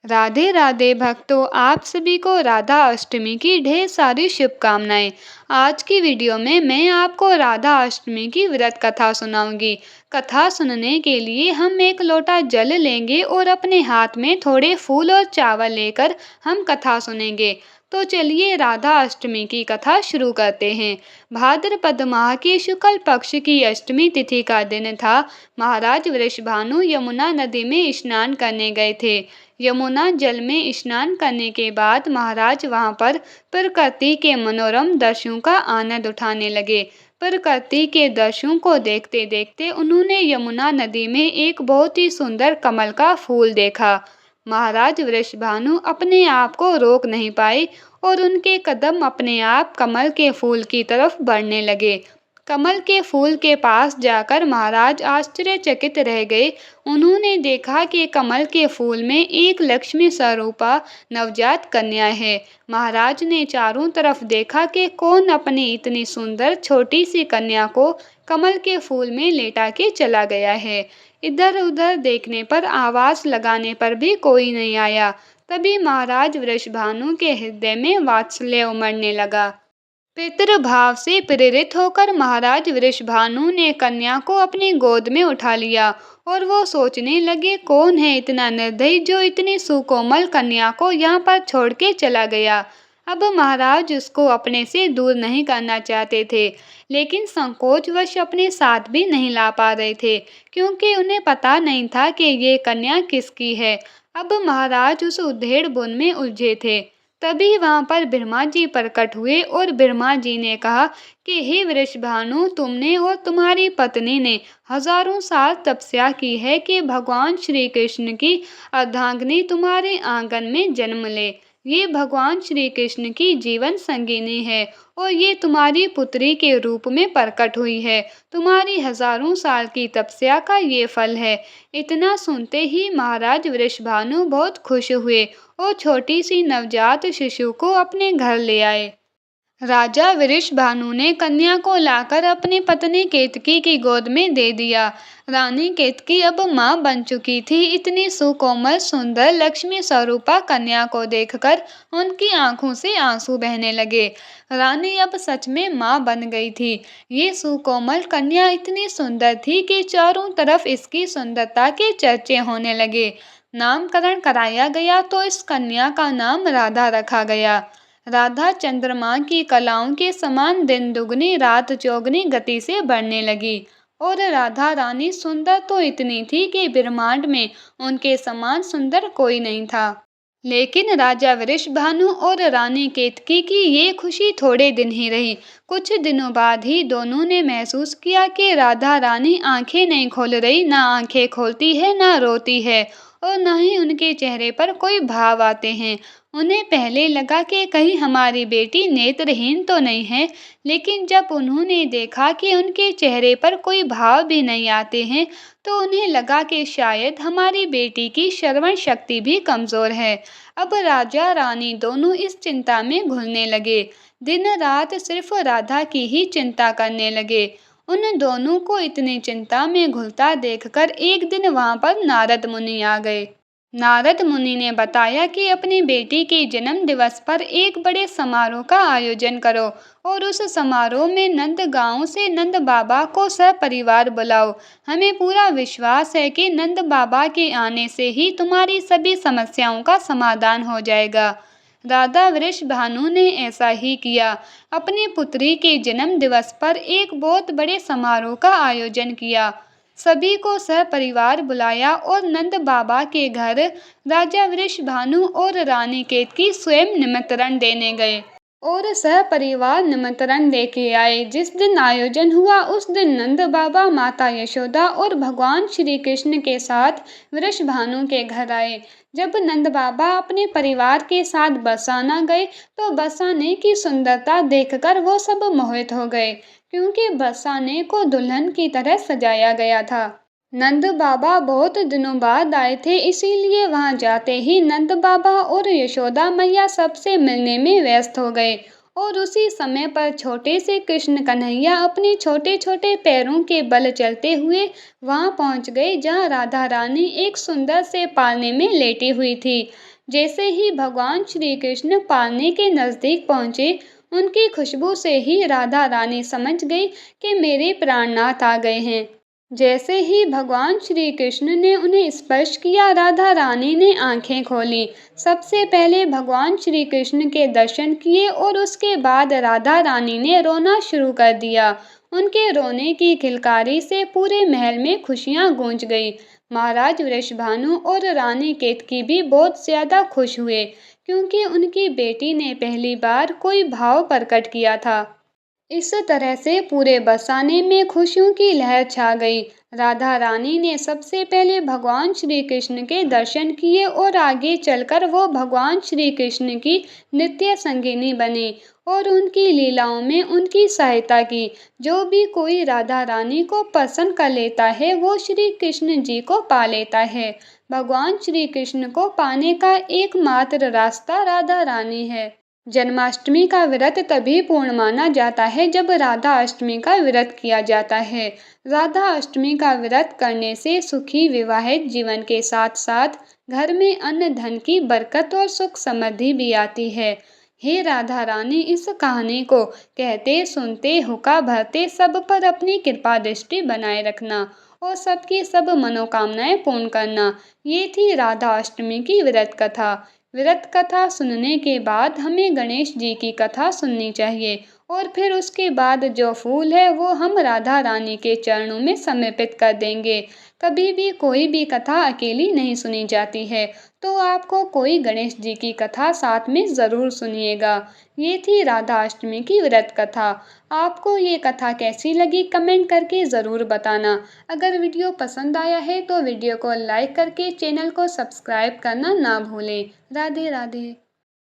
राधे राधे भक्तों, आप सभी को राधा अष्टमी की ढेर सारी शुभकामनाएं। आज की वीडियो में मैं आपको राधा अष्टमी की व्रत कथा सुनाऊंगी। कथा सुनने के लिए हम एक लोटा जल लेंगे और अपने हाथ में थोड़े फूल और चावल लेकर हम कथा सुनेंगे। तो चलिए राधा अष्टमी की कथा शुरू करते हैं। भाद्रपद माह की शुक्ल पक्ष की अष्टमी तिथि का दिन था। महाराज वृषभानु यमुना नदी में स्नान करने गए थे। यमुना जल में स्नान करने के बाद महाराज वहां पर प्रकृति के मनोरम दृश्यों का आनंद उठाने लगे। प्रकृति के दृश्यों को देखते देखते उन्होंने यमुना नदी में एक बहुत ही सुंदर कमल का फूल देखा। महाराज वृषभानु अपने आप को रोक नहीं पाए और उनके कदम अपने आप कमल के फूल की तरफ बढ़ने लगे। कमल के फूल के पास जाकर महाराज आश्चर्यचकित रह गए। उन्होंने देखा कि कमल के फूल में एक लक्ष्मी स्वरूपा नवजात कन्या है। महाराज ने चारों तरफ देखा कि कौन अपनी इतनी सुंदर छोटी सी कन्या को कमल के फूल में लेटा के चला गया है। इधर उधर देखने पर, आवाज लगाने पर भी कोई नहीं आया। तभी महाराज वृषभानु के हृदय में वात्सल्य उमड़ने लगा। पितृभाव से प्रेरित होकर महाराज वृषभानु ने कन्या को अपनी गोद में उठा लिया और वो सोचने लगे, कौन है इतना निर्दयी जो इतनी सुकोमल कन्या को यहाँ पर छोड़ के चला गया। अब महाराज उसको अपने से दूर नहीं करना चाहते थे, लेकिन संकोचवश अपने साथ भी नहीं ला पा रहे थे, क्योंकि उन्हें पता नहीं था कि ये कन्या किसकी है। अब महाराज उस उधेड़ बुन में उलझे थे। तभी वहां पर ब्रह्मा जी प्रकट हुए और ब्रह्मा जी ने कहा कि हे वृषभानु, तुमने और तुम्हारी पत्नी ने हजारों साल तपस्या की है कि भगवान श्री कृष्ण की अर्धांगिनी तुम्हारे आंगन में जन्म ले। ये भगवान श्री कृष्ण की जीवन संगिनी है और ये तुम्हारी पुत्री के रूप में प्रकट हुई है। तुम्हारी हजारों साल की तपस्या का ये फल है। इतना सुनते ही महाराज वृषभानु बहुत खुश हुए और छोटी सी नवजात शिशु को अपने घर ले आए। राजा वृषभानु ने कन्या को लाकर अपनी पत्नी केतकी की गोद में दे दिया। रानी केतकी अब मां बन चुकी थी। इतनी सुकोमल सुंदर लक्ष्मी स्वरूपा कन्या को देखकर उनकी आंखों से आंसू बहने लगे। रानी अब सच में मां बन गई थी। ये सुकोमल कन्या इतनी सुंदर थी कि चारों तरफ इसकी सुंदरता के चर्चे होने लगे। नामकरण कराया गया तो इस कन्या का नाम राधा रखा गया। राधा चंद्रमा की कलाओं के समान दिन दुगनी रात चौगनी गति से बढ़ने लगी और राधा रानी सुंदर तो इतनी थी कि ब्रह्मांड में उनके समान सुंदर कोई नहीं था। लेकिन राजा वृषभानु और रानी केतकी की ये खुशी थोड़े दिन ही रही। कुछ दिनों बाद ही दोनों ने महसूस किया कि राधा रानी आंखें नहीं खोल रही, ना आंखें खोलती है, ना रोती है और न ही उनके चेहरे पर कोई भाव आते हैं। उन्हें पहले लगा कि कहीं हमारी बेटी नेत्रहीन तो नहीं है, लेकिन जब उन्होंने देखा कि उनके चेहरे पर कोई भाव भी नहीं आते हैं, तो उन्हें लगा कि शायद हमारी बेटी की श्रवण शक्ति भी कमजोर है। अब राजा रानी दोनों इस चिंता में घुलने लगे। दिन रात सिर्फ राधा की ही चिंता करने लगे। उन दोनों को इतनी चिंता में घुलता देखकर एक दिन वहां पर नारद मुनि आ गए। नारद मुनि ने बताया कि अपनी बेटी के जन्म दिवस पर एक बड़े समारोह का आयोजन करो और उस समारोह में नंद गांव से नंद बाबा को सपरिवार बुलाओ। हमें पूरा विश्वास है कि नंद बाबा के आने से ही तुम्हारी सभी समस्याओं का समाधान हो जाएगा। राधा वृषभानु ने ऐसा ही किया। अपनी पुत्री के जन्म दिवस पर एक बहुत बड़े समारोह का आयोजन किया। सभी को सपरिवार बुलाया और नंद बाबा के घर राजा वृषभानु और रानी केतकी स्वयं निमंत्रण देने गए और सपरिवार निमंत्रण लेके आए। जिस दिन आयोजन हुआ उस दिन नंद बाबा, माता यशोदा और भगवान श्री कृष्ण के साथ वृषभानु के घर आए। जब नंद बाबा अपने परिवार के साथ बरसाना गए तो बरसाने की सुंदरता देखकर वो सब मोहित हो गए, क्योंकि बरसाने को दुल्हन की तरह सजाया गया था। नंद बाबा बहुत दिनों बाद आए थे, इसीलिए वहां जाते ही नंद बाबा और यशोदा मैया सबसे मिलने में व्यस्त हो गए और उसी समय पर छोटे से कृष्ण कन्हैया अपने छोटे छोटे पैरों के बल चलते हुए वहां पहुंच गए जहां राधा रानी एक सुंदर से पालने में लेटी हुई थी। जैसे ही भगवान श्री कृष्ण पालने के नजदीक पहुंचे, उनकी खुशबू से ही राधा रानी समझ गई कि मेरे प्राणनाथ आ गए हैं। जैसे ही भगवान श्री कृष्ण ने उन्हें स्पर्श किया, राधा रानी ने आंखें खोली। सबसे पहले भगवान श्री कृष्ण के दर्शन किए और उसके बाद राधा रानी ने रोना शुरू कर दिया। उनके रोने की किलकारी से पूरे महल में खुशियां गूंज गई। महाराज वृषभानु और रानी केतकी भी बहुत ज्यादा खुश हुए, क्योंकि उनकी बेटी ने पहली बार कोई भाव प्रकट किया था। इस तरह से पूरे बरसाने में खुशियों की लहर छा गई। राधा रानी ने सबसे पहले भगवान श्री कृष्ण के दर्शन किए और आगे चलकर वो भगवान श्री कृष्ण की नित्य संगिनी बनी और उनकी लीलाओं में उनकी सहायता की। जो भी कोई राधा रानी को पसंद कर लेता है, वो श्री कृष्ण जी को पा लेता है। भगवान श्री कृष्ण को पाने का एकमात्र रास्ता राधा रानी है। जन्माष्टमी का व्रत तभी पूर्ण माना जाता है जब राधा अष्टमी का व्रत किया जाता है। राधा अष्टमी का व्रत करने से सुखी विवाहित जीवन के साथ साथ घर में अन्न धन की बरकत और सुख समृद्धि भी आती है। हे राधा रानी, इस कहानी को कहते सुनते हुक्का भरते सब पर अपनी कृपा दृष्टि बनाए रखना और सबकी सब मनोकामनाएं पूर्ण करना। ये थी राधा अष्टमी की व्रत कथा। व्रत कथा सुनने के बाद हमें गणेश जी की कथा सुननी चाहिए और फिर उसके बाद जो फूल है वो हम राधा रानी के चरणों में समर्पित कर देंगे। कभी भी कोई भी कथा अकेली नहीं सुनी जाती है, तो आपको कोई गणेश जी की कथा साथ में ज़रूर सुनिएगा। ये थी राधा अष्टमी की व्रत कथा। आपको ये कथा कैसी लगी कमेंट करके ज़रूर बताना। अगर वीडियो पसंद आया है तो वीडियो को लाइक करके चैनल को सब्सक्राइब करना ना भूलें। राधे राधे।